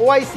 OIC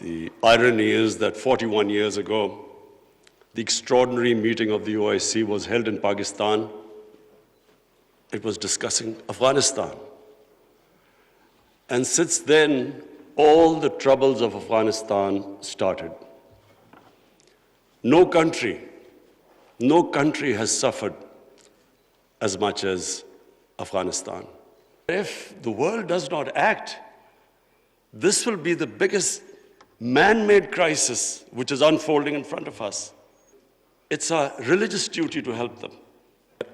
The irony is that 41 years ago, the extraordinary meeting of the OIC was held in Pakistan. It was discussing Afghanistan. And since then, all the troubles of Afghanistan started. No country has suffered as much as Afghanistan. If the world does not act, this will be the biggest man-made crisis which is unfolding in front of us. It's our religious duty to help them.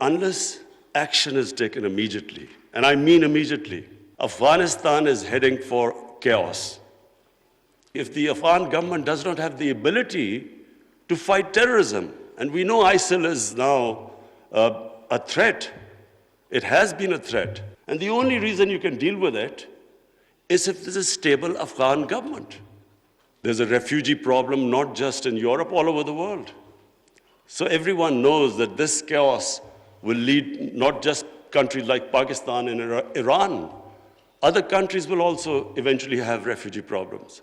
Unless action is taken immediately, and I mean immediately, Afghanistan is heading for chaos. If the Afghan government does not have the ability to fight terrorism, and we know ISIL is now a threat, it has been a threat, and the only reason you can deal with it is if there's a stable Afghan government. There's a refugee problem not just in Europe, all over the world. So everyone knows that this chaos will lead not just countries like Pakistan and Iran, other countries will also eventually have refugee problems.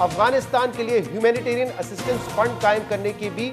Afghanistan کے لیے humanitarian assistance fund قائم کرنے کی بھی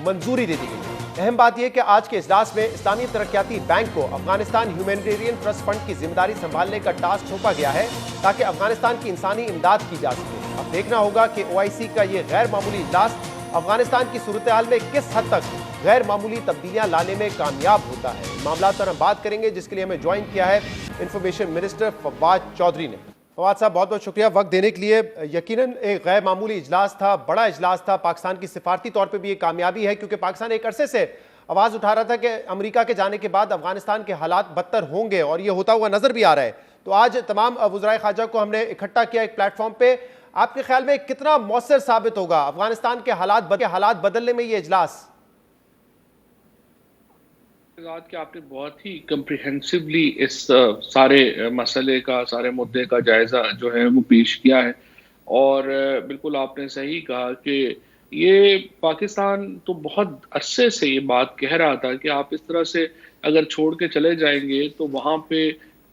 منظوری دے دی گئی ہے۔ اہم بات یہ کہ آج کے اجلاس میں اسلامی ترقیاتی بینک کو افغانستان ہیومینیٹیرین ٹرسٹ فنڈ کی ذمہ داری سنبھالنے کا ٹاسک سونپا گیا ہے تاکہ افغانستان کی انسانی امداد کی جا سکے۔ اب دیکھنا ہوگا کہ OIC کا یہ غیر معمولی اجلاس افغانستان کی صورتحال میں کس حد تک غیر معمولی تبدیلیاں لانے میں کامیاب ہوتا ہے۔ ان معاملات پر ہم بات کریں گے، جس کے لیے ہمیں جوائن کیا ہے انفارمیشن منسٹر فواد چودھری نے۔ فواد صاحب بہت بہت شکریہ وقت دینے کے لیے۔ یقیناً ایک غیر معمولی اجلاس تھا، بڑا اجلاس تھا، پاکستان کی سفارتی طور پہ بھی یہ کامیابی ہے، کیونکہ پاکستان ایک عرصے سے آواز اٹھا رہا تھا کہ امریکہ کے جانے کے بعد افغانستان کے حالات بدتر ہوں گے، اور یہ ہوتا ہوا نظر بھی آ رہا ہے۔ تو آج تمام وزرائے خارجہ کو ہم نے اکٹھا کیا ایک پلیٹ فارم پہ۔ آپ کے خیال میں کتنا مؤثر ثابت ہوگا افغانستان کے حالات بدلنے میں یہ اجلاس؟ کہ آپ نے بہت ہی کمپریہنسولی اس سارے مسئلے کا، سارے مدعے کا جائزہ جو ہے وہ پیش کیا ہے، اور بالکل آپ نے صحیح کہا کہ یہ پاکستان تو بہت عرصے سے یہ بات کہہ رہا تھا کہ آپ اس طرح سے اگر چھوڑ کے چلے جائیں گے تو وہاں پہ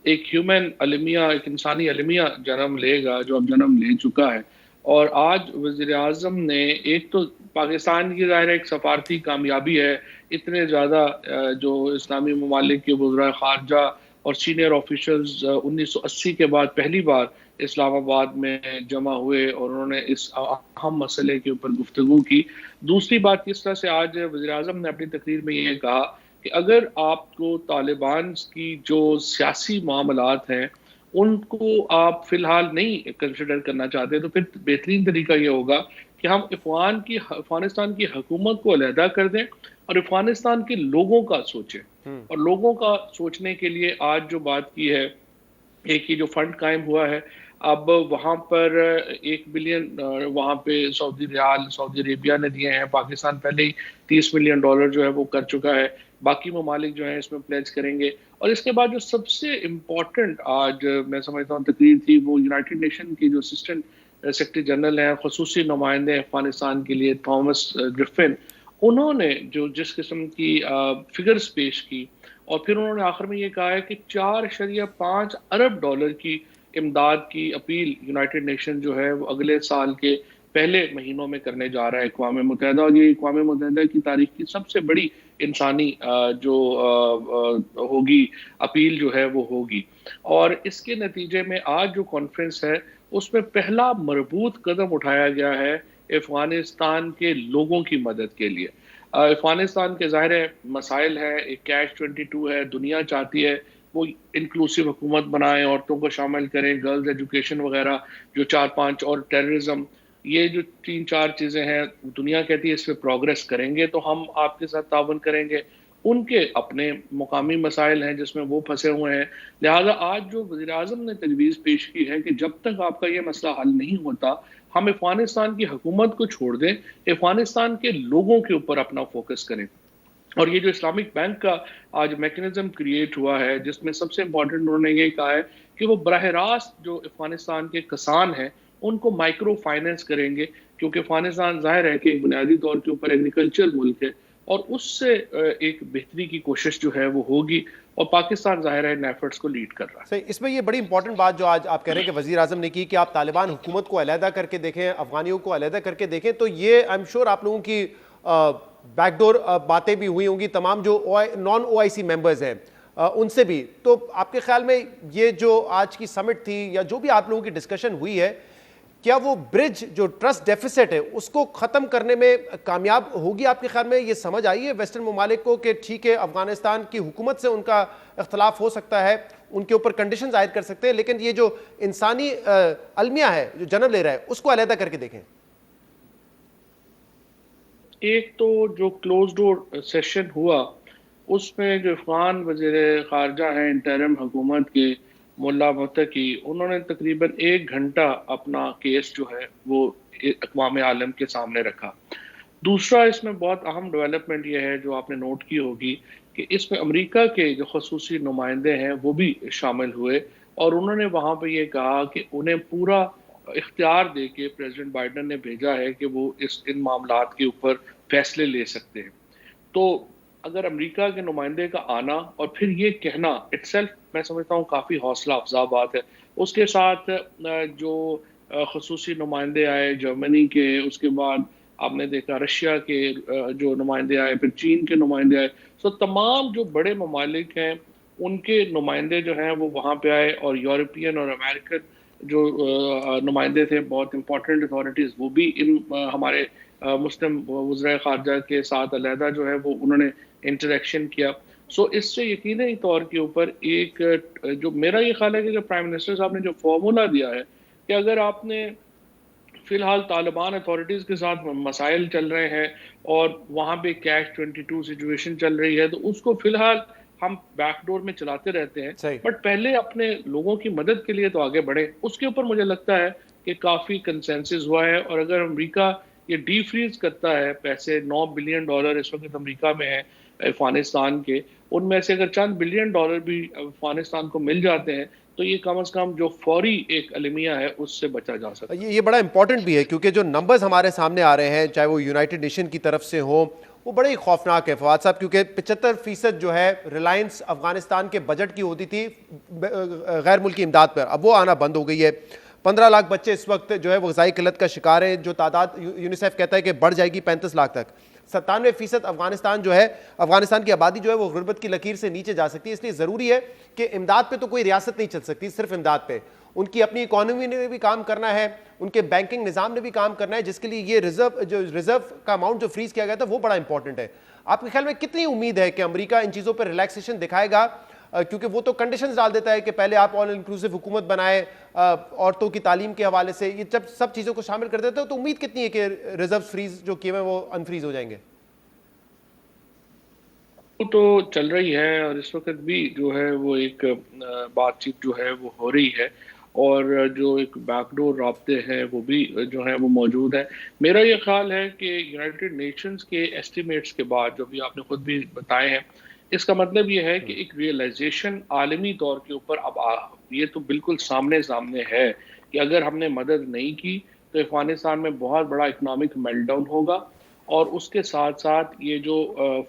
ایک ہیومن المیہ، ایک انسانی المیہ جنم لے گا، جو اب جنم لے چکا ہے۔ اور آج وزیر اعظم نے ایک تو پاکستان کی ظاہر ایک سفارتی کامیابی ہے، اتنے زیادہ جو اسلامی ممالک کے وزرائے خارجہ اور سینئر آفیشلز 1980 کے بعد پہلی بار اسلام آباد میں جمع ہوئے اور انہوں نے اس اہم مسئلے کے اوپر گفتگو کی۔ دوسری بات کس طرح سے آج وزیر اعظم نے اپنی تقریر میں یہ کہا کہ اگر آپ کو طالبان کی جو سیاسی معاملات ہیں ان کو آپ فی الحال نہیں کنسیڈر کرنا چاہتے، تو پھر بہترین طریقہ یہ ہوگا کہ ہم افغانستان کی حکومت کو علیحدہ کر دیں اور افغانستان کے لوگوں کا سوچیں۔ اور لوگوں کا سوچنے کے لیے آج جو بات کی ہے، ایک ہی جو فنڈ قائم ہوا ہے، اب وہاں پر 1 بلین وہاں پہ سعودی ریال سعودی عربیہ نے دیے ہیں، پاکستان پہلے ہی $30 ملین جو ہے وہ کر چکا ہے، باقی ممالک جو ہیں اس میں پلیج کریں گے۔ اور اس کے بعد جو سب سے امپورٹنٹ آج میں سمجھتا ہوں تقریر تھی، وہ یونائٹڈ نیشن کی جو اسسٹنٹ سیکرٹری جنرل ہیں، خصوصی نمائندے افغانستان کے لیے تھامس گرفن، انہوں نے جس قسم کی فگرز پیش کی، اور پھر انہوں نے آخر میں یہ کہا ہے کہ $4.5 ارب کی امداد کی اپیل یونائٹڈ نیشن جو ہے وہ اگلے سال کے پہلے مہینوں میں کرنے جا رہا ہے اقوام متحدہ، اور یہ اقوام متحدہ کی تاریخ کی سب سے بڑی انسانی جو ہوگی اپیل جو ہے وہ ہوگی۔ اور اس کے نتیجے میں آج جو کانفرنس ہے اس میں پہلا مربوط قدم اٹھایا گیا ہے افغانستان کے لوگوں کی مدد کے لیے۔ افغانستان کے ظاہر مسائل ہیں، ایک کیش 22 ہے، دنیا چاہتی ہے وہ انکلوسیو حکومت بنائیں، عورتوں کو شامل کریں، گرلز ایجوکیشن وغیرہ جو 4-5، اور ٹیررزم، یہ جو 3-4 چیزیں ہیں دنیا کہتی ہے اس پہ پروگریس کریں گے تو ہم آپ کے ساتھ تعاون کریں گے۔ ان کے اپنے مقامی مسائل ہیں جس میں وہ پھنسے ہوئے ہیں، لہٰذا آج جو وزیر اعظم نے تجویز پیش کی ہے کہ جب تک آپ کا یہ مسئلہ حل نہیں ہوتا ہم افغانستان کی حکومت کو چھوڑ دیں، افغانستان کے لوگوں کے اوپر اپنا فوکس کریں۔ اور یہ جو اسلامک بینک کا آج میکنزم کریٹ ہوا ہے، جس میں سب سے امپورٹنٹ انہوں نے یہ کہا ہے کہ وہ براہ راست جو افغانستان کے کسان ہیں ان کو مائکرو فائننس کریں گے، کیونکہ افغانستان ظاہر ہے کہ ایک بنیادی طور کے اوپر ایگریکلچر ملک ہے، اور اس سے ایک بہتری کی کوشش جو ہے وہ ہوگی، اور پاکستان ظاہر ہے ان ایفرٹس کو لیڈ کر رہا ہے۔ صحیح، اس میں یہ بڑی امپورٹنٹ بات جو آج آپ کہہ رہے ہیں کہ وزیر اعظم نے کی کہ آپ طالبان حکومت کو علیحدہ کر کے دیکھیں، افغانیوں کو علیحدہ کر کے دیکھیں، تو یہ آئی ایم شور آپ لوگوں کی بیک ڈور باتیں بھی ہوئی ہوں گی تمام جو نان OIC ممبرز ہیں ان سے بھی۔ تو آپ کے خیال میں یہ جو آج کی سمٹ تھی یا جو بھی آپ لوگوں کی ڈسکشن ہوئی ہے، کیا وہ برج جو ٹرسٹ ڈیفیسٹ ہے اس کو ختم کرنے میں کامیاب ہوگی؟ آپ کے خیال میں یہ سمجھ آئی ہے ویسٹرن ممالک کو کہ ٹھیک ہے افغانستان کی حکومت سے ان کا اختلاف ہو سکتا ہے، ان کے اوپر کنڈیشنز عائد کر سکتے ہیں، لیکن یہ جو انسانی المیہ ہے جو جنم لے رہا ہے اس کو علیحدہ کر کے دیکھیں؟ ایک تو جو کلوز ڈور سیشن ہوا اس میں جو افغان وزیر خارجہ ہیں انٹرم حکومت کے ملا متقی، انہوں نے تقریباً 1 گھنٹہ اپنا کیس جو ہے وہ اقوام عالم کے سامنے رکھا۔ دوسرا اس میں بہت اہم ڈیولپمنٹ یہ ہے جو آپ نے نوٹ کی ہوگی کہ اس میں امریکہ کے جو خصوصی نمائندے ہیں وہ بھی شامل ہوئے، اور انہوں نے وہاں پہ یہ کہا کہ انہیں پورا اختیار دے کے پریزیڈنٹ بائیڈن نے بھیجا ہے کہ وہ ان معاملات کے اوپر فیصلے لے سکتے ہیں۔ تو اگر امریکہ کے نمائندے کا آنا اور پھر یہ کہنا اٹ سیلف میں سمجھتا ہوں کافی حوصلہ افزا بات ہے۔ اس کے ساتھ جو خصوصی نمائندے آئے جرمنی کے، اس کے بعد آپ نے دیکھا رشیا کے جو نمائندے آئے، پھر چین کے نمائندے آئے. سو تمام جو بڑے ممالک ہیں ان کے نمائندے جو ہیں وہ وہاں پہ آئے، اور یورپین اور امریکن جو نمائندے تھے، بہت امپورٹنٹ اتھارٹیز، وہ بھی ان ہمارے مسلم وزرائے خارجہ کے ساتھ علیحدہ جو ہے وہ انہوں نے انٹریکشن کیا. سو اس سے یقینی طور کے اوپر ایک جو میرا یہ خیال ہے کہ جو پرائم منسٹر صاحب نے جو فارمولا دیا ہے کہ اگر آپ نے فی الحال طالبان اتھارٹیز کے ساتھ مسائل چل رہے ہیں اور وہاں پہ کیش 22 سچویشن چل رہی ہے، تو اس کو فی الحال ہم بیک ڈور میں چلاتے رہتے ہیں، صحیح. بٹ پہلے اپنے لوگوں کی مدد کے لیے تو آگے بڑھے. اس کے اوپر مجھے لگتا ہے کہ کافی کنسنسس ہوا ہے. اور اگر امریکہ یہ ڈی فریز کرتا ہے پیسے $9 بلین اس وقت امریکہ میں ہیں افغانستان کے، ان میں سے اگر چند $بلین بھی افغانستان کو مل جاتے ہیں تو یہ کم از کم جو فوری ایک المیہ ہے اس سے بچا جا سکتا ہے. یہ بڑا امپورٹنٹ بھی ہے کیونکہ جو نمبرز ہمارے سامنے آ رہے ہیں چاہے وہ یونائٹڈ نیشن کی طرف سے ہوں وہ بڑے ہی خوفناک ہے فواد صاحب، کیونکہ 75% جو ہے ریلائنس افغانستان کے بجٹ کی ہوتی تھی غیر ملکی امداد پر، اب وہ آنا بند ہو گئی ہے. 15 لاکھ بچے اس وقت جو ہے وہ غذائی قلت کا شکار ہیں، جو تعداد یونیسیف کہتا ہے کہ بڑھ جائے گی 35 لاکھ تک. 97% افغانستان کی آبادی جو ہے وہ غربت کی لکیر سے نیچے جا سکتی ہے. اس لیے ضروری ہے کہ امداد پہ تو کوئی ریاست نہیں چل سکتی صرف امداد پہ، ان کی اپنی اکانومی نے بھی کام کرنا ہے، ان کے بینکنگ نظام نے بھی کام کرنا ہے، جس کے لیے یہ ریزرو کا اماؤنٹ جو فریز کیا گیا تھا وہ بڑا امپورٹنٹ ہے. آپ کے خیال میں کتنی امید ہے کہ امریکہ ان چیزوں پہ ریلیکسیشن دکھائے گا؟ کیونکہ وہ تو کنڈیشنز ڈال دیتا ہے کہ پہلے آپ آل انکلوسیو حکومت بنائے، عورتوں کی تعلیم کے حوالے سے، یہ جب سب چیزوں کو شامل کر دیتے ہو تو امید کتنی ہے کہ ریزرو فریز جو کیے ہوئے وہ انفریز ہو جائیں گے؟ وہ تو چل رہی ہے، اور اس وقت بھی جو ہے وہ ایک بات چیت جو ہے وہ ہو رہی ہے، اور جو ایک بیک ڈور رابطے ہیں وہ بھی جو ہیں وہ موجود ہیں. میرا یہ خیال ہے کہ یونائٹڈ نیشنز کے ایسٹیمیٹس کے بعد جو بھی آپ نے خود بھی بتائے ہیں، اس کا مطلب یہ ہے کہ ایک ریئلائزیشن عالمی طور کے اوپر اب یہ تو بالکل سامنے ہے کہ اگر ہم نے مدد نہیں کی تو افغانستان میں بہت بڑا اکنامک میلٹ ڈاؤن ہوگا، اور اس کے ساتھ ساتھ یہ جو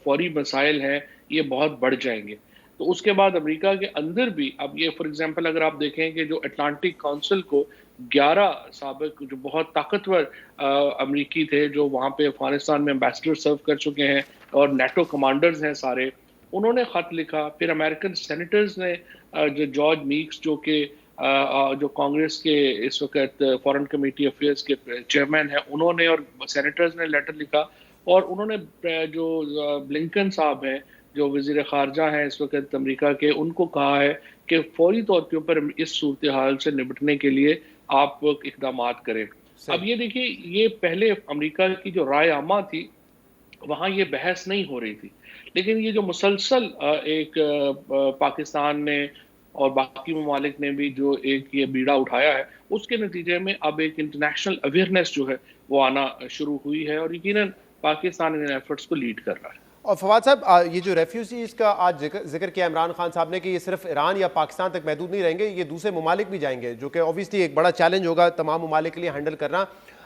فوری مسائل ہیں یہ بہت بڑھ جائیں گے. تو اس کے بعد امریکہ کے اندر بھی اب یہ فار ایگزامپل اگر آپ دیکھیں کہ جو اٹلانٹک کونسل کو 11 سابق جو بہت طاقتور امریکی تھے جو وہاں پہ افغانستان میں امبیسڈر سرو کر چکے ہیں اور نیٹو کمانڈرز ہیں سارے، انہوں نے خط لکھا. پھر امریکن سینیٹرز نے جو جارج میکس جو کانگریس کے اس وقت فورن کمیٹی افیئرز کے چیئرمین ہیں، انہوں نے اور سینیٹرز نے لیٹر لکھا، اور انہوں نے جو بلنکن صاحب ہیں جو وزیر خارجہ ہیں اس وقت امریکہ کے، ان کو کہا ہے کہ فوری طور کے اوپر اس صورتحال سے نمٹنے کے لیے آپ اقدامات کریں. اب یہ دیکھیے، یہ پہلے امریکہ کی جو رائے عامہ تھی وہاں یہ بحث نہیں ہو رہی تھی، لیکن یہ جو مسلسل ایک پاکستان نے اور باقی ممالک نے بھی جو ایک یہ بیڑا اٹھایا ہے، اس کے نتیجے میں اب ایک انٹرنیشنل اویئرنیس جو ہے وہ آنا شروع ہوئی ہے، اور یقیناً پاکستان ان ایفرٹس کو لیڈ کر رہا ہے. اور فواد صاحب، یہ جو ریفیوجیز کا آج ذکر کیا عمران خان صاحب نے کہ یہ صرف ایران یا پاکستان تک محدود نہیں رہیں گے، یہ دوسرے ممالک بھی جائیں گے، جو کہ اوبیسلی ایک بڑا چیلنج ہوگا تمام ممالک کے لیے ہینڈل کرنا.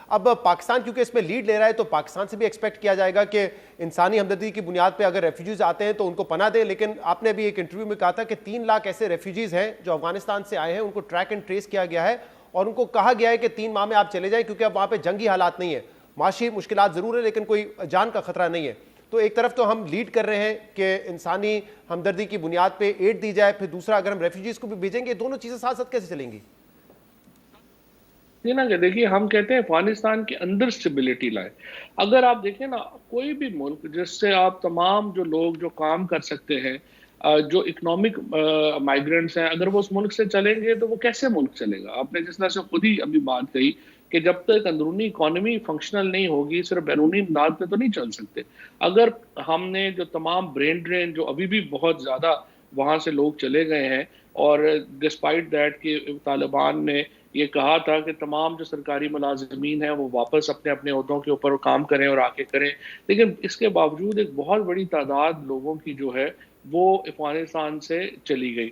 اب پاکستان کیونکہ اس میں لیڈ لے رہا ہے تو پاکستان سے بھی ایکسپیکٹ کیا جائے گا کہ انسانی ہمدردی کی بنیاد پہ اگر ریفیوجیز آتے ہیں تو ان کو پناہ دیں. لیکن آپ نے بھی ایک انٹرویو میں کہا تھا کہ 3 لاکھ ایسے ریفیوجیز ہیں جو افغانستان سے آئے ہیں، ان کو ٹریک اینڈ ٹریس کیا گیا ہے اور ان کو کہا گیا ہے کہ 3 ماہ میں آپ چلے جائیں، کیونکہ اب وہاں پہ جنگی حالات نہیں ہیں، معاشی مشکلات ضرور ہے لیکن کوئی جان کا خطرہ نہیں ہے. تو ایک طرف تو ہم لیڈ کر رہے ہیں کہ انسانی ہمدردی کی بنیاد پہ ایڈ دی جائے، پھر دوسرا اگر ہم ریفیوجیز کو بھی بھیجیں گے، دونوں چیزیں ساتھ ساتھ کیسے چلیں گی؟ کہ دیکھیے، ہم کہتے ہیں افغانستان کے اندر سٹیبلٹی لائے. اگر آپ دیکھیں نا، کوئی بھی ملک جس سے آپ تمام جو لوگ جو کام کر سکتے ہیں، جو اکنامک مائیگرنٹس ہیں، اگر وہ اس ملک سے چلیں گے تو وہ کیسے ملک چلے گا؟ آپ نے جس طرح سے خود ہی ابھی بات کہی کہ جب تک اندرونی اکانومی فنکشنل نہیں ہوگی صرف بیرونی امداد پہ تو نہیں چل سکتے. اگر ہم نے جو تمام برین ڈرین جو ابھی بھی بہت زیادہ وہاں سے لوگ چلے گئے ہیں، اور ڈسپائٹ دیٹ کہ طالبان نے یہ کہا تھا کہ تمام جو سرکاری ملازمین ہیں وہ واپس اپنے اپنے عہدوں کے اوپر کام کریں اور آ کے کریں، لیکن اس کے باوجود ایک بہت بڑی تعداد لوگوں کی جو ہے وہ افغانستان سے چلی گئی.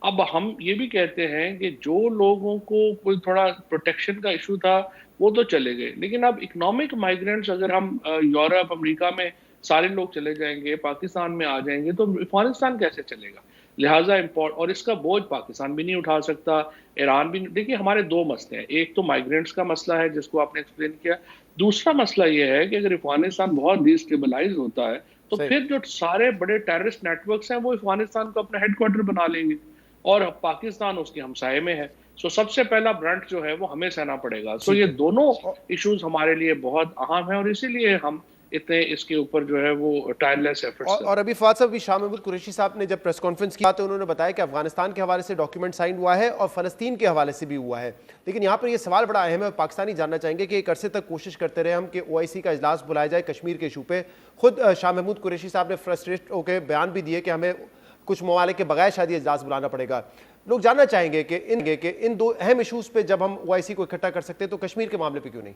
اب ہم یہ بھی کہتے ہیں کہ جو لوگوں کو کوئی تھوڑا پروٹیکشن کا ایشو تھا وہ تو چلے گئے، لیکن اب اکنامک مائیگرنٹس اگر ہم یورپ امریکہ میں سارے لوگ چلے جائیں گے، پاکستان میں آ جائیں گے، تو افغانستان کیسے چلے گا؟ لہٰذا اور اس کا بوجھ پاکستان بھی نہیں اٹھا سکتا، ایران بھی نہیں. دیکھیے ہمارے دو مسئلے ہیں، ایک تو مائیگرینٹس کا مسئلہ ہے جس کو آپ نے ایکسپلین کیا، دوسرا مسئلہ یہ ہے کہ اگر افغانستان بہت ڈی اسٹیبلائز ہوتا ہے تو پھر جو سارے بڑے ٹیررسٹ نیٹ ورکس ہیں وہ افغانستان کو اپنا ہیڈ کوارٹر بنا لیں گے اور پاکستان اس کے ہمسائے میں ہے. سو سب سے پہلا برنٹ جو ہے وہ ہمیں سہنا پڑے گا. سو یہ دونوں ایشوز ہمارے لیے بہت اہم ہیں اور اسی لیے ہم اتنے اس کے اوپر جو ہے وہ ٹائرلیس ایفرٹس. اور ابھی فواد صاحب، شاہ محمود قریشی صاحب نے جب پریس کانفرنس کیا تو انہوں نے بتایا کہ افغانستان کے حوالے سے ڈاکیومنٹ سائن ہوا ہے اور فلسطین کے حوالے سے بھی ہوا ہے، لیکن یہاں پر یہ سوال بڑا اہم ہے اور پاکستانی جاننا چاہیں گے کہ ایک عرصے تک کوشش کرتے رہے ہم کہ OIC کا اجلاس بلایا جائے کشمیر کے ایشو پہ. خود شاہ محمود قریشی صاحب نے فرسٹریٹ ہو کے بیان بھی دیے کہ ہمیں کچھ ممالک کے بغیر شاید یہ اجلاس بلانا پڑے گا. لوگ جاننا چاہیں گے کہ ان دو اہم ایشوز پہ جب ہم OIC کو اکٹھا کر سکتے تو کشمیر کے معاملے پہ کیوں نہیں؟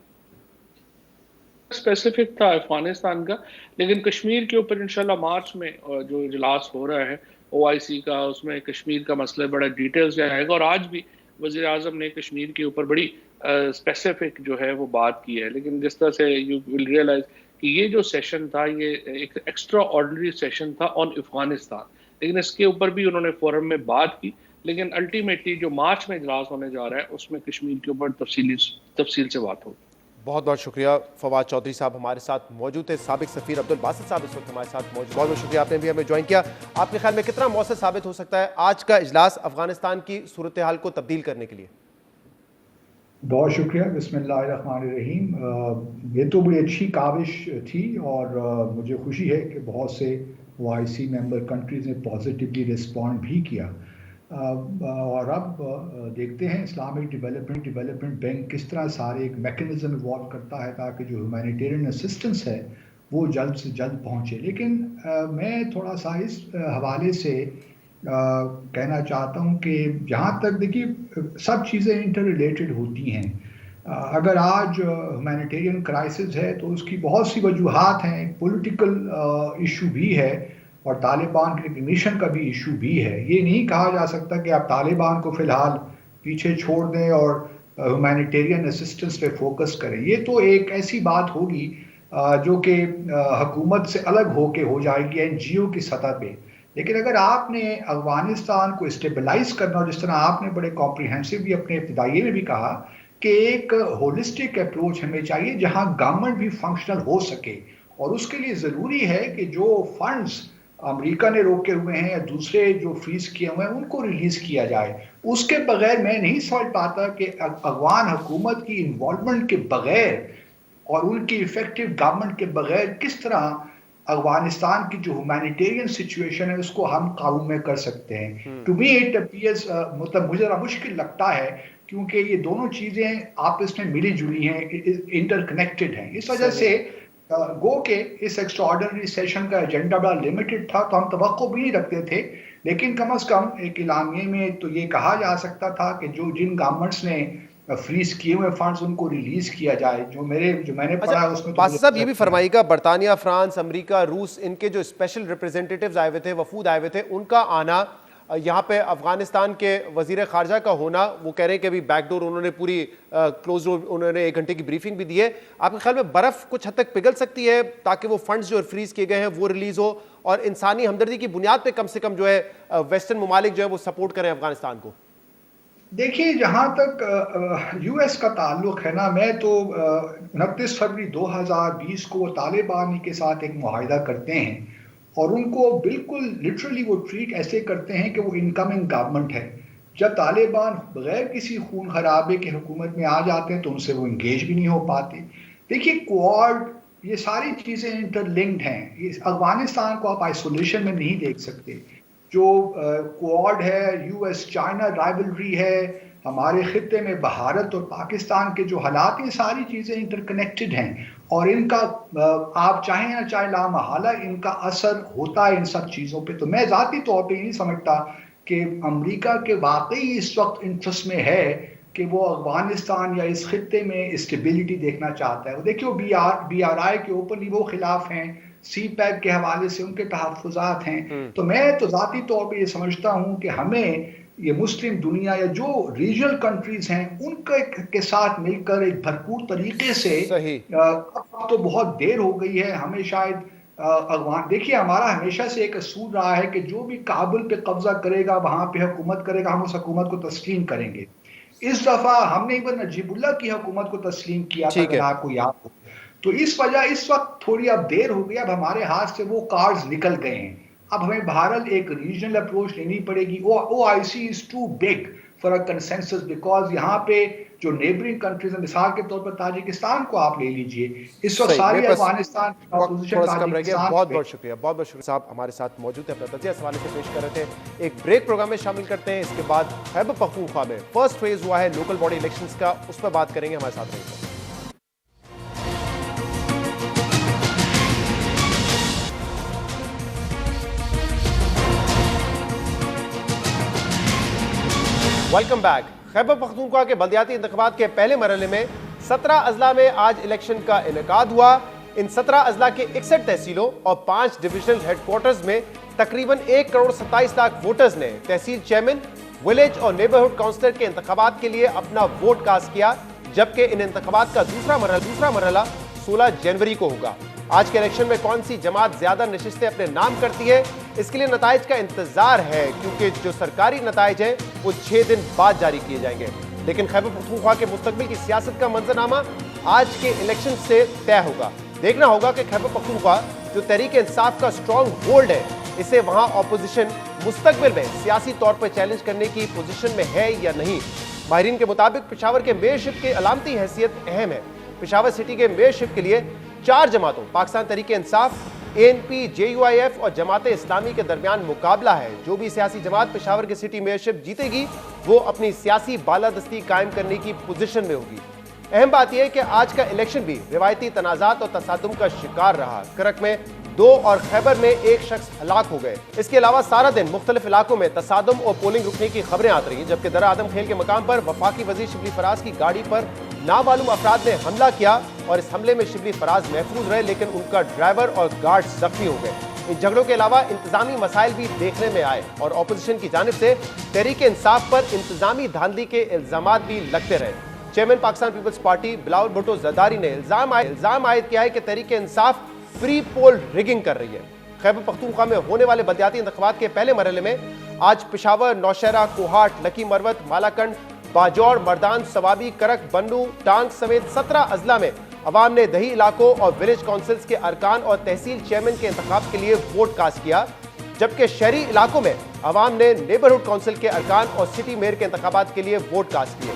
اسپیسیفک تھا افغانستان کا، لیکن کشمیر کے اوپر انشاءاللہ مارچ میں جو اجلاس ہو رہا ہے OIC کا، اس میں کشمیر کا مسئلہ بڑا ڈیٹیل سے آئے گا. اور آج بھی وزیر اعظم نے کشمیر کے اوپر بڑی اسپیسیفک جو ہے وہ بات کی ہے. لیکن جس طرح سے یو ول ریئلائز کہ یہ جو سیشن تھا یہ ایک ایکسٹرا آرڈنری سیشن تھا آن افغانستان، لیکن اس کے اوپر بھی انہوں نے فورم میں بات کی. لیکن الٹیمیٹلی جو مارچ میں اجلاس ہونے جا رہا ہے اس میں کشمیر کے اوپر تفصیل سے بات ہوگی. بہت بہت شکریہ فواد چودھری صاحب ہمارے ساتھ موجود تھے. سابق سفیر عبدالباسط صاحب اس وقت ہمارے ساتھ موجود. بہت بہت شکریہ آپ نے بھی ہمیں جوائن کیا. آپ کے خیال میں کتنا مؤثر ثابت ہو سکتا ہے آج کا اجلاس افغانستان کی صورتحال کو تبدیل کرنے کے لیے؟ بہت شکریہ. بسم اللہ الرحمن الرحیم. یہ تو بڑی اچھی کاوش تھی اور مجھے خوشی ہے کہ بہت سے OIC ممبر کنٹریز نے پازیٹیولی رسپونڈ بھی کیا. اور اب دیکھتے ہیں اسلامک ڈیولپمنٹ بینک کس طرح سارے ایک میکنزم ایوالو کرتا ہے تاکہ جو ہیومینیٹیرین اسسٹنس ہے وہ جلد سے جلد پہنچے. لیکن میں تھوڑا سا اس حوالے سے کہنا چاہتا ہوں کہ جہاں تک دیکھیے سب چیزیں انٹر ریلیٹڈ ہوتی ہیں. اگر آج ہیومینیٹیرین کرائسس ہے تو اس کی بہت سی وجوہات ہیں. پولیٹیکل ایشو بھی ہے اور طالبان کے ریکگنیشن کا بھی ایشو بھی ہے. یہ نہیں کہا جا سکتا کہ آپ طالبان کو فی الحال پیچھے چھوڑ دیں اور ہیومینیٹیرین اسسٹنس پہ فوکس کریں. یہ تو ایک ایسی بات ہوگی جو کہ حکومت سے الگ ہو کے ہو جائے گی NGO کی سطح پہ. لیکن اگر آپ نے افغانستان کو اسٹیبلائز کرنا، اور جس طرح آپ نے بڑے کمپریہنسولی اپنے ابتدائیے میں بھی کہا کہ ایک ہولسٹک اپروچ ہمیں چاہیے جہاں گورنمنٹ بھی فنکشنل ہو سکے، اور اس کے لیے ضروری ہے کہ جو فنڈز امریکہ نے روکے ہوئے ہیں یا دوسرے جو فریز کیے ہوئے ہیں ان کو ریلیز کیا جائے. اس کے بغیر میں نہیں سمجھ پاتا کہ افغان حکومت کی انوالومنٹ کے بغیر اور ان کی افیکٹو گورنمنٹ کے بغیر کس طرح افغانستان کی جو ہیومینیٹیرین سچویشن ہے اس کو ہم قابو میں کر سکتے ہیں. ٹو می اٹ اپیئرز مطلب مجھے ذرا مشکل لگتا ہے کیونکہ یہ دونوں چیزیں آپس میں ملی جلی ہیں، انٹر کنیکٹڈ ہیں. اس وجہ سے گو کہ اس ایکسٹرا آرڈنری سیشن کا ایجنڈا بڑا لمیٹڈ تھا تو ہم توقع بھی نہیں رکھتے تھے. لیکن کم از کم ایک اعلامیے میں تو یہ کہا جا سکتا تھا کہ جن گورنمنٹس نے فریز کیے ہوئے فنڈز ان کو ریلیز کیا جائے. جو میں نے پڑھا اس میں باسط صاحب یہ بھی فرمائیے گا، برطانیہ، فرانس، امریکہ، روس، ان کے جو اسپیشل ریپریزنٹیٹیوز آئے ہوئے تھے، وفود آئے ہوئے تھے، ان کا آنا، یہاں پہ افغانستان کے وزیر خارجہ کا ہونا، وہ کہہ رہے ہیں کہ ابھی بیک ڈور انہوں نے پوری کلوز ڈور انہوں نے 1 گھنٹے کی بریفنگ بھی دی ہے. آپ کے خیال میں برف کچھ حد تک پگھل سکتی ہے تاکہ وہ فنڈز جو فریز کیے گئے ہیں وہ ریلیز ہو اور انسانی ہمدردی کی بنیاد پہ کم سے کم جو ہے ویسٹرن ممالک جو ہے وہ سپورٹ کریں افغانستان کو؟ دیکھیے جہاں تک US کا تعلق ہے نا، میں تو 29 فروری 2020 کو وہ طالبان کے ساتھ ایک معاہدہ کرتے ہیں اور ان کو بالکل لٹرلی وہ ٹریٹ ایسے کرتے ہیں کہ وہ انکمنگ گورنمنٹ ہے. جب طالبان بغیر کسی خون خرابے کے حکومت میں آ جاتے ہیں تو ان سے وہ انگیج بھی نہیں ہو پاتے. دیکھیے کوآڈ، یہ ساری چیزیں انٹر لنکڈ ہیں. افغانستان کو آپ آئسولیشن میں نہیں دیکھ سکتے. جو کوآڈ ہے، US چائنا رائیولری ہے، ہمارے خطے میں بھارت اور پاکستان کے جو حالات ہیں، ساری چیزیں انٹر کنیکٹڈ ہیں اور ان کا آپ چاہیں نہ چاہیں لامحالہ ان کا اثر ہوتا ہے ان سب چیزوں پہ. تو میں ذاتی طور پہ نہیں سمجھتا کہ امریکہ کے واقعی اس وقت انٹرسٹ میں ہے کہ وہ افغانستان یا اس خطے میں اسٹیبلٹی دیکھنا چاہتا ہے. وہ دیکھیے وہ BRI کے اوپنلی وہ خلاف ہیں، CPEC کے حوالے سے ان کے تحفظات ہیں. تو میں تو ذاتی طور پہ یہ سمجھتا ہوں کہ ہمیں یہ مسلم دنیا یا جو ریجنل کنٹریز ہیں ان کے ساتھ مل کر ایک بھرپور طریقے سے، اب تو بہت دیر ہو گئی ہے، ہمیں شاید افغان دیکھیے ہمارا ہمیشہ سے ایک اصول رہا ہے کہ جو بھی کابل پہ قبضہ کرے گا وہاں پہ حکومت کرے گا ہم اس حکومت کو تسلیم کریں گے. اس دفعہ ہم نے ایون نجیب اللہ کی حکومت کو تسلیم کیا تھا ٹھیک ہے. اگر آپ کو یاد ہو. تو اس وجہ اس وقت تھوڑی اب دیر ہو گئی, اب ہمارے ہاتھ سے وہ کارڈز نکل گئے ہیں. اب ہمیں بہرحال ایک ریجنل اپروچ لینی پڑے گی. OIC is too big for a consensus because یہاں پہ جو نیبرنگ کنٹریز ہیں, مثال کے طور پر تاجکستان کو آپ لے لیجئے, اس وقت صحیح, ساری میرے پاس افغانستان کی وقت اپوزیشن تھوڑا سا کم رہ گیا. تاجکستان بہت پہ. بہت شکریہ, بہت بہت شکریہ صاحب ہمارے ساتھ موجود ہیں, اپنا تجزیہ اس حوالے سے پیش کر رہے تھے. ایک بریک پروگرام میں شامل کرتے ہیں, اس کے بعد خیبر پختونخوا میں فرسٹ فیز ہوا ہے لوکل باڈی الیکشنز کا, اس پر بات کریں گے. ہمارے ساتھ رہیے. Welcome back. خیبر پختونخوا کے بلدیاتی انتخابات کے پہلے مرحلے میں 17 اضلاع میں آج الیکشن کا انعقاد ہوا. ان 17 اضلاع کے 61 تحصیلوں اور 5 ڈویژنل ہیڈ کوارٹرز میں تقریباً 1,27,00,000 ووٹرز نے تحصیل چیئرمین, ولیج اور نیبرہڈ کونسلر کے انتخابات کے لیے اپنا ووٹ کاسٹ کیا, جبکہ ان انتخابات کا دوسرا مرحلہ 16 جنوری کو ہوگا. آج کے الیکشن میں کون سی جماعت زیادہ نشستیں اپنے نام کرتی ہے, اس کے لیے نتائج کا انتظار ہے, کیونکہ جو سرکاری نتائج ہیں وہ 6 دن بعد جاری کیے جائیں گے. لیکن خیبر پختونخوا کے مستقبل کی سیاست کا منظرنامہ آج کے الیکشن سے طے ہوگا. دیکھنا ہوگا کہ خیبر پختونخوا جو تحریک انصاف کا سٹرانگ ہولڈ ہے, اسے وہاں اپوزیشن مستقبل میں سیاسی طور پر چیلنج کرنے کی پوزیشن میں ہے یا نہیں. ماہرین کے مطابق پشاور کے میئرشپ کی علامتی حیثیت اہم ہے. پشاور سٹی کے میئرشپ کے لیے 4 جماعتوں پاکستان تحریک انصاف, ANP, JUIF اور جماعت اسلامی کے درمیان مقابلہ ہے. جو بھی سیاسی جماعت پشاور کی سٹی میئرشپ جیتے گی وہ اپنی سیاسی بالادستی قائم کرنے کی پوزیشن میں ہوگی. اہم بات یہ ہے کہ آج کا الیکشن بھی روایتی تنازعات اور تصادم کا شکار رہا. کرک میں 2 اور خیبر میں 1 شخص ہلاک ہو گئے. اس کے علاوہ سارا دن مختلف علاقوں میں تصادم اور پولنگ رکنے کی خبریں آتی رہی, جبکہ درہ آدم خیل کے مقام پر وفاقی وزیر شبلی فراز کی گاڑی پر نامعلوم افراد نے حملہ کیا اور اس حملے میں شبلی فراز محفوظ رہے, لیکن ان کا ڈرائیور اور گارڈ زخمی ہو گئے. ان جھگڑوں کے علاوہ انتظامی مسائل بھی دیکھنے میں آئے اور اپوزیشن کی جانب سے تحریک انصاف پر انتظامی دھاندلی کے الزامات بھی لگتے رہے. چیئرمین پاکستان پیپلز پارٹی بلاول بھٹو زرداری نے الزام عائد کیا ہے کہ تحریک انصاف پری پول ریگنگ کر رہی ہے. خیبر پختونخوا میں ہونے والے بلدیاتی انتخابات کے پہلے مرحلے میں آج پشاور, نوشہرہ, کوہاٹ, لکی مروت, مالاکنڈ, باجوڑ, مردان, سوابی, کرک, بنو, ٹانک سمیت 17 اضلاع میں عوام نے دیہی علاقوں اور ولیج کونسلز کے ارکان اور تحصیل چیئرمین کے انتخاب کے لیے ووٹ کاسٹ کیا, جبکہ شہری علاقوں میں عوام نے نیبرہڈ کونسل کے ارکان اور سٹی میئر کے انتخابات کے لیے ووٹ کاسٹ کیے.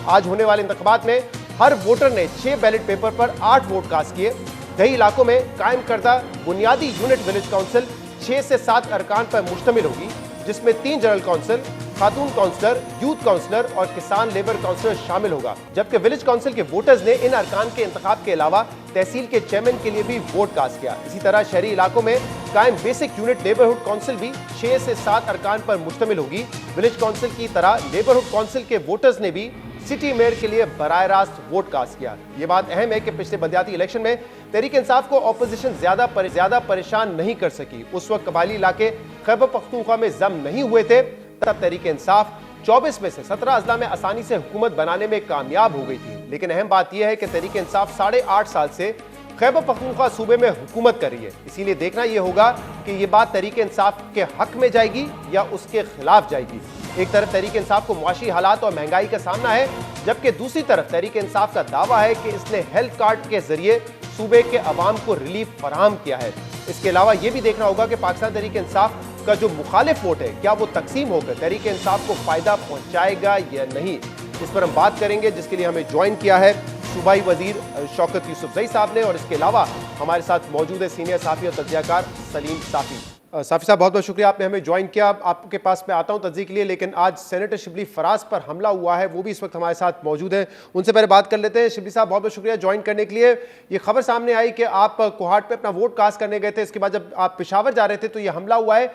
آج ہونے والے انتخابات میں ہر ووٹر نے 6 بیلٹ پیپر پر 8 ووٹ کاسٹ کیے. دیہی علاقوں میں قائم کردہ بنیادی یونٹ ولیج کونسل 6 سے 7 ارکان پر مشتمل ہوگی, جس میں 3 جنرل کونسل, خاتون کونسلر, یوتھ کونسلر اور کسان لیبر کونسلر شامل ہوگا, جبکہ ولیج کونسل کے ووٹرز نے ان ارکان کے انتخاب کے علاوہ تحصیل کے چیئرمین کے لیے بھی ووٹ کاسٹ کیا. اسی طرح شہری علاقوں میں قائم بیسک یونٹ نیبرہڈ کونسل بھی 6 سے 7 ارکان پر مشتمل ہوگی. ولیج کونسل کی طرح نیبرہڈ کونسل کے ووٹرز نے بھی سٹی میئر کے لیے براہ راست ووٹ کاسٹ کیا. یہ بات اہم ہے کہ پچھلے بلدیاتی الیکشن میں تحریک انصاف کو اپوزیشن زیادہ پریشان نہیں کر سکی. اس وقت قبائلی علاقے خیبر پختونخوا میں ضم نہیں ہوئے تھے, تب تحریک انصاف 24 میں سے 17 اضلاع میں آسانی سے حکومت بنانے میں کامیاب ہو گئی تھی. لیکن اہم بات یہ ہے کہ تحریک انصاف 8.5 سال سے خیبر پختونخوا صوبے میں حکومت کر رہی ہے. اسی لیے دیکھنا یہ ہوگا کہ یہ بات تحریک انصاف کے حق میں جائے گی یا اس کے خلاف جائے گی. ایک طرف تحریک انصاف کو معاشی حالات اور مہنگائی کا سامنا ہے, جبکہ دوسری طرف تحریک انصاف کا دعویٰ ہے کہ اس نے ہیلتھ کارڈ کے ذریعے صوبے کے عوام کو ریلیف فراہم کیا ہے. اس کے علاوہ یہ بھی دیکھنا ہوگا کہ پاکستان تحریک انصاف کا جو مخالف ووٹ ہے کیا وہ تقسیم ہو کر تحریک انصاف کو فائدہ پہنچائے گا یا نہیں. اس پر ہم بات کریں گے, جس کے لیے ہمیں جوائن کیا ہے صوبائی وزیر شوکت یوسفزئی صاحب نے, اور اس کے علاوہ ہمارے ساتھ موجود ہے سینئر صحافی اور تجزیہ کار سلیم صافی. صافی صاحب بہت بہت شکریہ, آپ نے ہمیں جوائن کیا. آپ کے پاس میں آتا ہوں تجزیے کے لیے, لیکن آج سینیٹر شبلی فراز پر حملہ ہوا ہے, وہ بھی اس وقت ہمارے ساتھ موجود ہیں. ان سے پہلے بات کر لیتے ہیں. شبلی صاحب بہت بہت شکریہ جوائن کرنے کے لیے. یہ خبر سامنے آئی کہ آپ کوہاٹ پہ اپنا ووٹ کاسٹ کرنے گئے تھے, اس کے بعد جب آپ پشاور جا رہے تھے تو یہ حملہ ہوا ہے.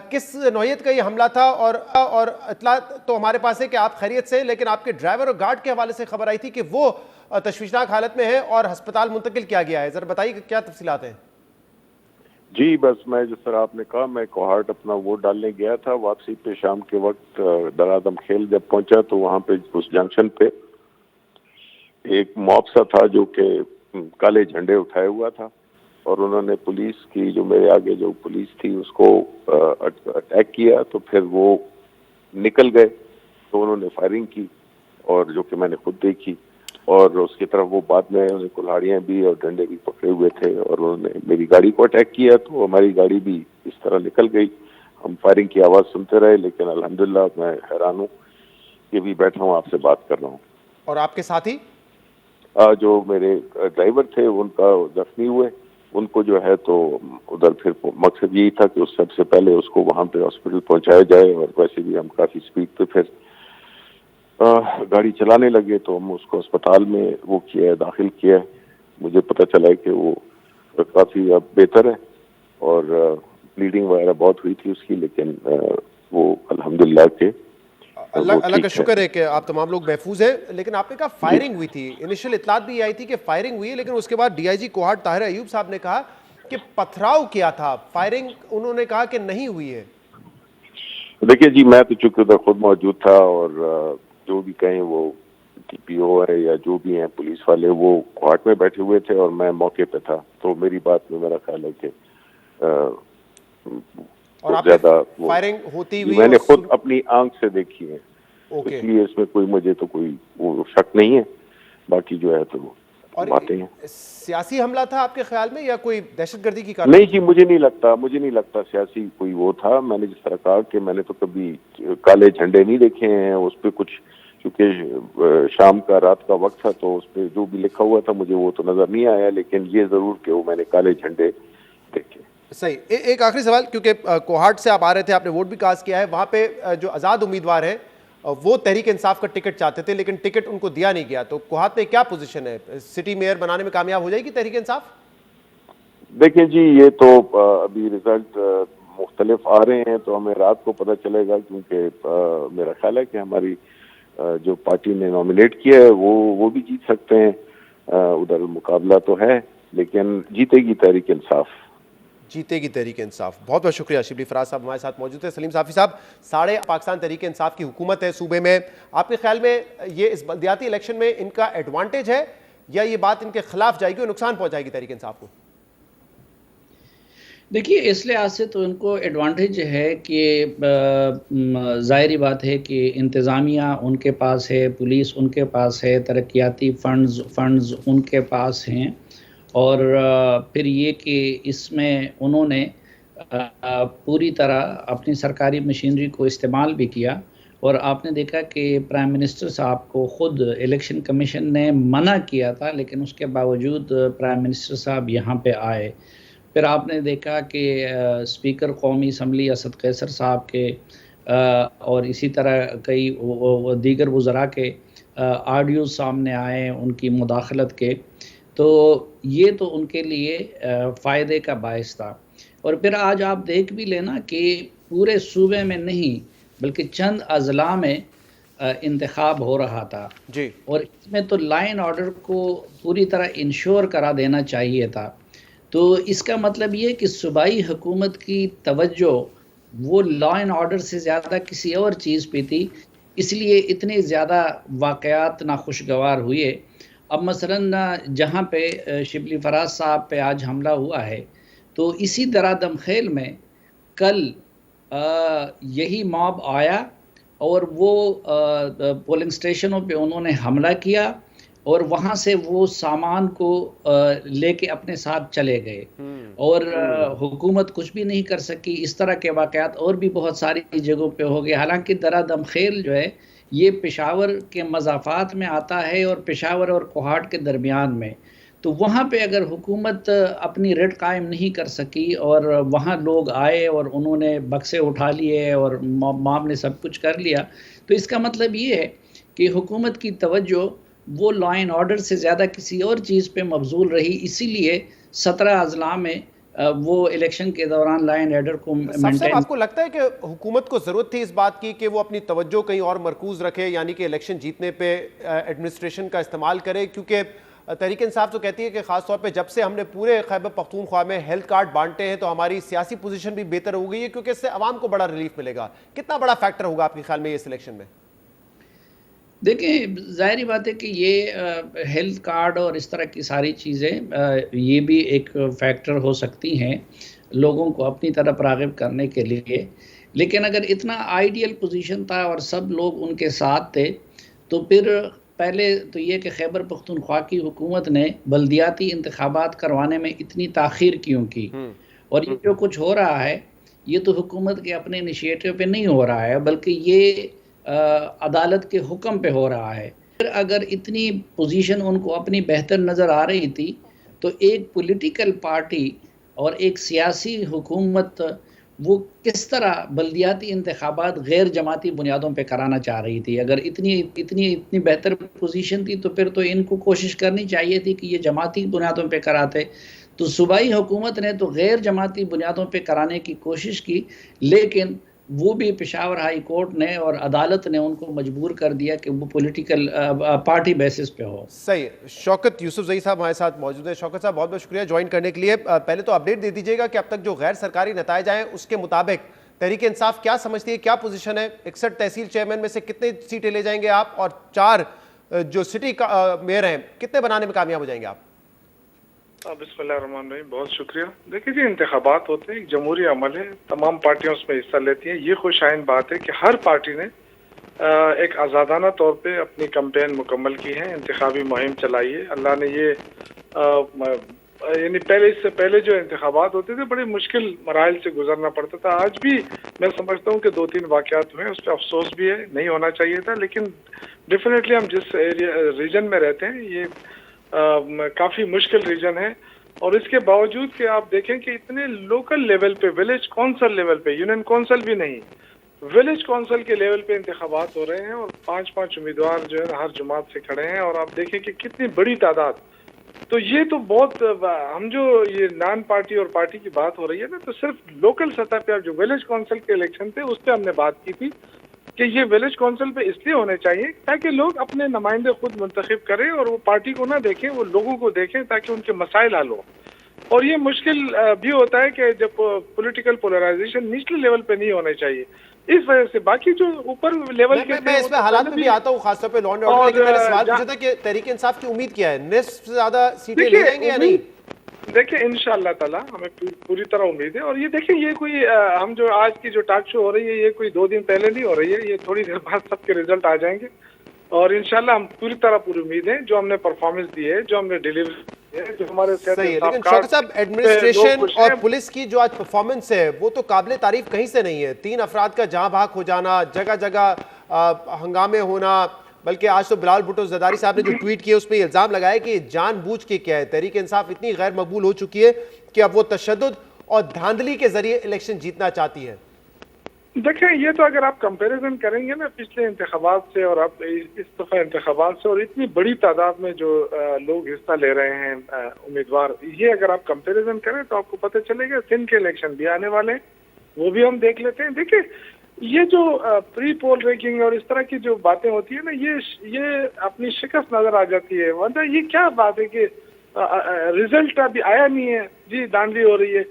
کس نوعیت کا یہ حملہ تھا؟ اور اطلاع تو ہمارے پاس ہے کہ آپ خیریت سے, لیکن آپ کے ڈرائیور اور گارڈ کے حوالے سے خبر آئی تھی کہ وہ تشویشناک حالت میں ہے اور ہسپتال منتقل کیا گیا ہے. ذرا بتائیے کیا تفصیلات ہیں. جی بس میں جس طرح آپ نے کہا, میں کوہاٹ اپنا ووٹ ڈالنے گیا تھا. واپسی پہ شام کے وقت درادم کھیل جب پہنچا تو وہاں پہ اس جنکشن پہ ایک موب سا تھا جو کہ کالے جھنڈے اٹھائے ہوا تھا. اور انہوں نے پولیس کی جو میرے آگے جو پولیس تھی اس کو اٹیک کیا، تو پھر وہ نکل گئے، تو انہوں نے فائرنگ کی اور جو کہ میں نے خود دیکھی، اور اس کی طرف وہ بعد میں انہیں کلہاڑیاں بھی اور ڈنڈے بھی پکڑے ہوئے تھے اور انہوں نے میری گاڑی کو اٹیک کیا، تو ہماری گاڑی بھی اس طرح نکل گئی. ہم فائرنگ کی آواز سنتے رہے، لیکن الحمدللہ میں حیران ہوں کہ بھی بیٹھا ہوں آپ سے بات کر رہا ہوں. اور آپ کے ساتھی جو میرے ڈرائیور تھے ان کا زخمی ہوئے، ان کو جو ہے تو ادھر پھر مقصد یہی تھا کہ اس سب سے پہلے اس کو وہاں پہ ہاسپٹل پہنچایا جائے، اور ویسے بھی ہم کافی سپیڈ پہ پھر گاڑی چلانے لگے، تو ہم اس کو اسپتال میں وہ کیا ہے، داخل کیا ہے. مجھے پتہ چلا ہے کہ وہ کافی اب بہتر ہے، اور بلیڈنگ وغیرہ بہت ہوئی تھی اس کی، لیکن وہ الحمدللہ کے اللہ کا شکر ہے کہ آپ تمام لوگ محفوظ ہیں. لیکن آپ نے کہا فائرنگ ہوئی تھی، انیشل اطلاعات بھی یہ آئی تھی کہ فائرنگ ہوئی ہے، لیکن اس کے بعد ڈی آئی جی کوہاٹ طاہر ایوب صاحب نے کہا کہ پتھراؤ کیا تھا، فائرنگ انہوں نے کہا کہ نہیں ہوئی ہے. دیکھیے جی، میں تو چونکہ ادھر خود موجود تھا، اور جو بھی کہیں وہ ٹی پی او ہے یا جو بھی ہیں پولیس والے، وہ کوہاٹ میں بیٹھے ہوئے تھے اور میں موقع پہ تھا، تو میری بات میں میرا خیال ہے کہ اور آپ زیادہ فائرنگ ہوتی ہوئی میں نے خود اپنی آنکھ سے دیکھی ہے، اوکے، اس لیے اس میں کوئی مجھے تو کوئی وہ شک نہیں ہے. باقی جو ہے تو وہ اور باتیں ہیں. سیاسی حملہ تھا آپ کے خیال میں یا کوئی دہشت گردی کی کارروائی؟ نہیں جی، مجھے نہیں لگتا سیاسی کوئی وہ تھا. میں نے جس طرح کہا کہ میں نے تو کبھی کالے جھنڈے نہیں دیکھے ہیں اس پہ کچھ، کیونکہ شام کا رات کا وقت تھا، تو اس پہ جو بھی لکھا ہوا تھا مجھے وہ تو نظر نہیں آیا، لیکن یہ ضرور کہ وہ میں نے کالے جھنڈے دیکھے. صحیح. ایک آخری سوال، کیونکہ کوہاٹ سے آپ آ رہے تھے، آپ نے ووٹ بھی کاسٹ کیا ہے، وہاں پہ جو آزاد امیدوار ہیں وہ تحریک انصاف کا ٹکٹ چاہتے تھے، لیکن ٹکٹ ان کو دیا نہیں گیا، تو کوہاٹ میں کیا پوزیشن ہے؟ سٹی میئر بنانے میں کامیاب ہو جائے گی تحریک انصاف؟ دیکھیں جی، یہ تو ابھی رزلٹ مختلف آ رہے ہیں، تو ہمیں رات کو پتہ چلے گا، کیونکہ میرا خیال ہے کہ ہماری جو پارٹی نے نامینیٹ کیا ہے وہ بھی جیت سکتے ہیں. ادھر مقابلہ تو ہے، لیکن جیتے گی تحریک انصاف. جیتے گی تحریک انصاف. بہت بہت شکریہ. شبلی فراز صاحب ہمارے ساتھ موجود ہیں. سلیم صافی صاحب، ساڑھے پاکستان تحریک انصاف کی حکومت ہے صوبے میں، آپ کے خیال میں یہ اس بلدیاتی الیکشن میں ان کا ایڈوانٹیج ہے یا یہ بات ان کے خلاف جائے گی اور نقصان پہنچائے گی تحریک انصاف کو؟ دیکھیے، اس لحاظ سے تو ان کو ایڈوانٹیج ہے کہ ظاہری بات ہے کہ انتظامیہ ان کے پاس ہے، پولیس ان کے پاس ہے، ترقیاتی فنڈز ان کے پاس ہیں، اور پھر یہ کہ اس میں انہوں نے پوری طرح اپنی سرکاری مشینری کو استعمال بھی کیا. اور آپ نے دیکھا کہ پرائم منسٹر صاحب کو خود الیکشن کمیشن نے منع کیا تھا، لیکن اس کے باوجود پرائم منسٹر صاحب یہاں پہ آئے. پھر آپ نے دیکھا کہ اسپیکر قومی اسمبلی اسد قیصر صاحب کے اور اسی طرح کئی دیگر وزراء کے آڈیوز سامنے آئے ان کی مداخلت کے، تو یہ تو ان کے لیے فائدے کا باعث تھا. اور پھر آج آپ دیکھ بھی لینا کہ پورے صوبے میں نہیں بلکہ چند اضلاع میں انتخاب ہو رہا تھا جی، اور اس میں تو لائن آرڈر کو پوری طرح انشور کرا دینا چاہیے تھا. تو اس کا مطلب یہ کہ صوبائی حکومت کی توجہ وہ لا اینڈ آرڈر سے زیادہ کسی اور چیز پہ تھی، اس لیے اتنے زیادہ واقعات ناخوشگوار ہوئے. اب مثلا جہاں پہ شبلی فراز صاحب پہ آج حملہ ہوا ہے، تو اسی درادم خیل میں کل یہی موب آیا اور وہ پولنگ سٹیشنوں پہ انہوں نے حملہ کیا اور وہاں سے وہ سامان کو لے کے اپنے ساتھ چلے گئے اور حکومت کچھ بھی نہیں کر سکی. اس طرح کے واقعات اور بھی بہت ساری جگہوں پہ ہو گئے. حالانکہ درادم خیل جو ہے یہ پشاور کے مضافات میں آتا ہے اور پشاور اور کوہاٹ کے درمیان میں، تو وہاں پہ اگر حکومت اپنی ریٹ قائم نہیں کر سکی اور وہاں لوگ آئے اور انہوں نے بکسے اٹھا لیے اور مام نے سب کچھ کر لیا، تو اس کا مطلب یہ ہے کہ حکومت کی توجہ وہ لا اینڈ آرڈر سے زیادہ کسی اور چیز پہ مبذول رہی. اسی لیے 17 اضلاع میں وہ الیکشن کے دوران لا اینڈ آرڈر کو صاحب آپ کو لگتا ہے کہ حکومت کو ضرورت تھی اس بات کی کہ وہ اپنی توجہ کہیں اور مرکوز رکھے، یعنی کہ الیکشن جیتنے پہ ایڈمنسٹریشن کا استعمال کرے؟ کیونکہ تحریک انصاف تو کہتی ہے کہ خاص طور پہ جب سے ہم نے پورے خیبر پختونخوا میں ہیلتھ کارڈ بانٹے ہیں تو ہماری سیاسی پوزیشن بھی بہتر ہو گئی ہے، کیونکہ اس سے عوام کو بڑا ریلیف ملے گا. کتنا بڑا فیکٹر ہوگا آپ کے خیال میں یہ سلیکشن میں؟ دیکھیں ظاہری بات ہے کہ یہ ہیلتھ کارڈ اور اس طرح کی ساری چیزیں یہ بھی ایک فیکٹر ہو سکتی ہیں لوگوں کو اپنی طرف راغب کرنے کے لیے، لیکن اگر اتنا آئیڈیل پوزیشن تھا اور سب لوگ ان کے ساتھ تھے تو پھر پہلے تو یہ کہ خیبر پختونخوا کی حکومت نے بلدیاتی انتخابات کروانے میں اتنی تاخیر کیوں کی، اور یہ جو کچھ ہو رہا ہے یہ تو حکومت کے اپنے انیشیٹو پہ نہیں ہو رہا ہے بلکہ یہ عدالت کے حکم پہ ہو رہا ہے۔ پھر اگر اتنی پوزیشن ان کو اپنی بہتر نظر آ رہی تھی تو ایک پولیٹیکل پارٹی اور ایک سیاسی حکومت وہ کس طرح بلدیاتی انتخابات غیر جماعتی بنیادوں پہ کرانا چاہ رہی تھی؟ اگر اتنی بہتر پوزیشن تھی تو پھر تو ان کو کوشش کرنی چاہیے تھی کہ یہ جماعتی بنیادوں پہ کراتے۔ تو صوبائی حکومت نے تو غیر جماعتی بنیادوں پہ کرانے کی کوشش کی، لیکن وہ بھی پشاور ہائی کورٹ نے اور عدالت نے ان کو مجبور کر دیا کہ وہ پولیٹیکل پارٹی بیسس پہ ہو۔ صحیح۔ شوکت یوسف زئی صاحب ہمارے ساتھ موجود ہیں۔ شوکت صاحب بہت بہت شکریہ جوائن کرنے کے لیے۔ پہلے تو اپڈیٹ دے دیجیے گا کہ اب تک جو غیر سرکاری نتائج آئے اس کے مطابق تحریک انصاف کیا سمجھتی ہے، کیا پوزیشن ہے؟ 61 تحصیل چیئرمین میں سے کتنے سیٹیں لے جائیں گے آپ، اور 4 جو سٹی میئر ہیں کتنے بنانے میں کامیاب ہو جائیں گے آپ؟ بسم اللہ الرحمن الرحیم، بہت شکریہ۔ دیکھیے جی، انتخابات ہوتے ہیں، ایک جمہوری عمل ہے، تمام پارٹیاں اس میں حصہ لیتی ہیں۔ یہ خوش آئند بات ہے کہ ہر پارٹی نے ایک آزادانہ طور پہ اپنی کمپین مکمل کی ہے، انتخابی مہم چلائی ہے۔ اللہ نے یہ یعنی اس سے پہلے جو انتخابات ہوتے تھے بڑے مشکل مراحل سے گزرنا پڑتا تھا۔ آج بھی میں سمجھتا ہوں کہ 2-3 واقعات ہوئے، اس پہ افسوس بھی ہے، نہیں ہونا چاہیے تھا، لیکن ڈیفینیٹلی ہم جس ریجن میں رہتے ہیں یہ کافی مشکل ریجن ہے، اور اس کے باوجود کہ آپ دیکھیں کہ اتنے لوکل لیول پہ، ولیج کونسل لیول پہ، یونین کونسل بھی نہیں، ولیج کونسل کے لیول پہ انتخابات ہو رہے ہیں، اور 5 امیدوار جو ہے ہر جماعت سے کھڑے ہیں، اور آپ دیکھیں کہ کتنی بڑی تعداد۔ تو یہ تو بہت، ہم جو یہ نان پارٹی اور پارٹی کی بات ہو رہی ہے نا، تو صرف لوکل سطح پہ جو ولیج کونسل کے الیکشن تھے اس پہ ہم نے بات کی تھی کہ یہ ولیج کونسل پہ اس لیے ہونے چاہیے تاکہ لوگ اپنے نمائندے خود منتخب کریں، اور وہ پارٹی کو نہ دیکھیں، وہ لوگوں کو دیکھیں تاکہ ان کے مسائل حل ہوں۔ اور یہ مشکل بھی ہوتا ہے کہ جب پولیٹیکل پولرائزیشن نچلے لیول پہ نہیں ہونے چاہیے، اس وجہ سے باقی جو اوپر لیول کے میں اس میں حالات میں بھی آتا ہوں، خاص طور پہ لانڈ آرڈر، لیکن میں نے سوال پوچھا تھا کہ تحریک انصاف کی امید کیا ہے، نصف سے زیادہ سیٹیں لے جائیں گے یا نہیں؟ دیکھیں انشاءاللہ تعالی ہمیں پوری طرح امید ہے، اور یہ دیکھیں یہ کوئی ہم جو آج کی جو ٹاک شو ہو رہی ہے یہ کوئی 2 دن پہلے نہیں ہو رہی ہے، یہ تھوڑی دیر بعد سب کے ریزلٹ آ جائیں گے، اور انشاءاللہ ہم پوری امید ہے، جو ہم نے پرفارمنس دی ہے، جو ہم نے ڈیلیوری دی ہے، جو ہمارے صحیح ہے۔ لیکن شوکت صاحب، ایڈمنسٹریشن اور پولیس کی جو آج پرفارمنس ہے وہ تو قابل تعریف کہیں سے نہیں ہے۔ 3 افراد کا جہاں بھاگ ہو جانا، جگہ جگہ ہنگامے ہونا، بلکہ آج تو بلال بھٹو زرداری صاحب نے جو ٹویٹ کیا اس پہ الزام لگایا کہ جان بوجھ کے کیا ہے، تحریک انصاف اتنی غیر مقبول ہو چکی ہے کہ اب وہ تشدد اور دھاندلی کے ذریعے الیکشن جیتنا چاہتی ہے۔ دیکھیں یہ تو اگر آپ کمپیریزن کریں گے نا پچھلے انتخابات سے اور اب اس دفعہ انتخابات سے، اور اتنی بڑی تعداد میں جو لوگ حصہ لے رہے ہیں امیدوار، یہ اگر آپ کمپیریزن کریں تو آپ کو پتہ چلے گا سندھ کے الیکشن بھی آنے والے، وہ بھی ہم دیکھ لیتے ہیں۔ دیکھیں یہ جو پری پول ریکنگ اور اس طرح کی جو باتیں ہوتی ہیں نا، یہ اپنی شکست نظر آ جاتی ہے، ورنہ یہ کیا بات ہے کہ ریزلٹ ابھی آیا نہیں ہے، جی دھاندلی ہو رہی ہے۔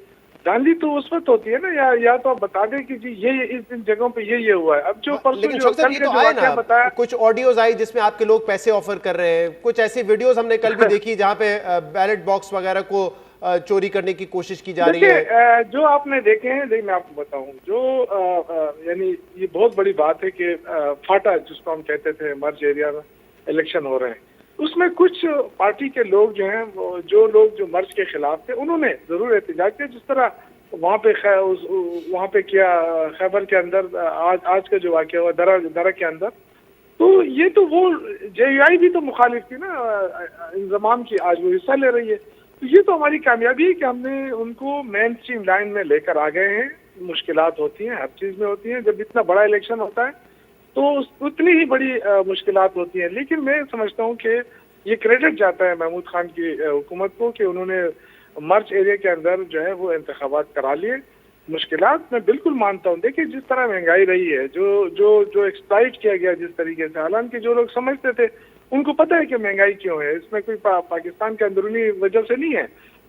دھاندلی تو اس وقت ہوتی ہے نا، یا تو آپ بتا دیں کہ جی یہ اس جگہوں پہ یہ ہوا ہے۔ اب جو لیکن یہ تو آئے نا، کچھ آڈیوز آئی جس میں آپ کے لوگ پیسے آفر کر رہے ہیں، کچھ ایسی ویڈیوز ہم نے کل بھی دیکھی جہاں پہ بیلٹ باکس وغیرہ کو چوری کرنے کی کوشش کی جا رہی ہے۔ جو آپ نے دیکھے ہیں، میں آپ کو بتاؤں، جو یعنی یہ بہت بڑی بات ہے کہ فاٹا جس کو ہم کہتے تھے مرج ایریا میں الیکشن ہو رہے ہیں، اس میں کچھ پارٹی کے لوگ جو ہیں، جو لوگ جو مرج کے خلاف تھے، انہوں نے ضرور احتجاج کیا، جس طرح وہاں پہ کیا خیبر کے اندر آج کا جو واقعہ ہوا درہ کے اندر۔ تو یہ تو وہ JUI بھی تو مخالف تھی نا انضمام کی، آج وہ حصہ لے رہی ہے۔ تو یہ تو ہماری کامیابی ہے کہ ہم نے ان کو مین اسٹریم لائن میں لے کر آ گئے ہیں۔ مشکلات ہوتی ہیں، ہر چیز میں ہوتی ہیں، جب اتنا بڑا الیکشن ہوتا ہے تو اتنی ہی بڑی مشکلات ہوتی ہیں، لیکن میں سمجھتا ہوں کہ یہ کریڈٹ جاتا ہے محمود خان کی حکومت کو کہ انہوں نے مرچ ایریا کے اندر جو ہے وہ انتخابات کرا لیے۔ مشکلات میں بالکل مانتا ہوں، دیکھیں جس طرح مہنگائی رہی ہے، جو ایکسپلائٹ کیا گیا جس طریقے سے، حالانکہ جو لوگ سمجھتے تھے ان کو پتہ ہے کہ مہنگائی کیوں ہے، اس میں کوئی پاکستان کے اندرونی وجہ سے نہیں ہے،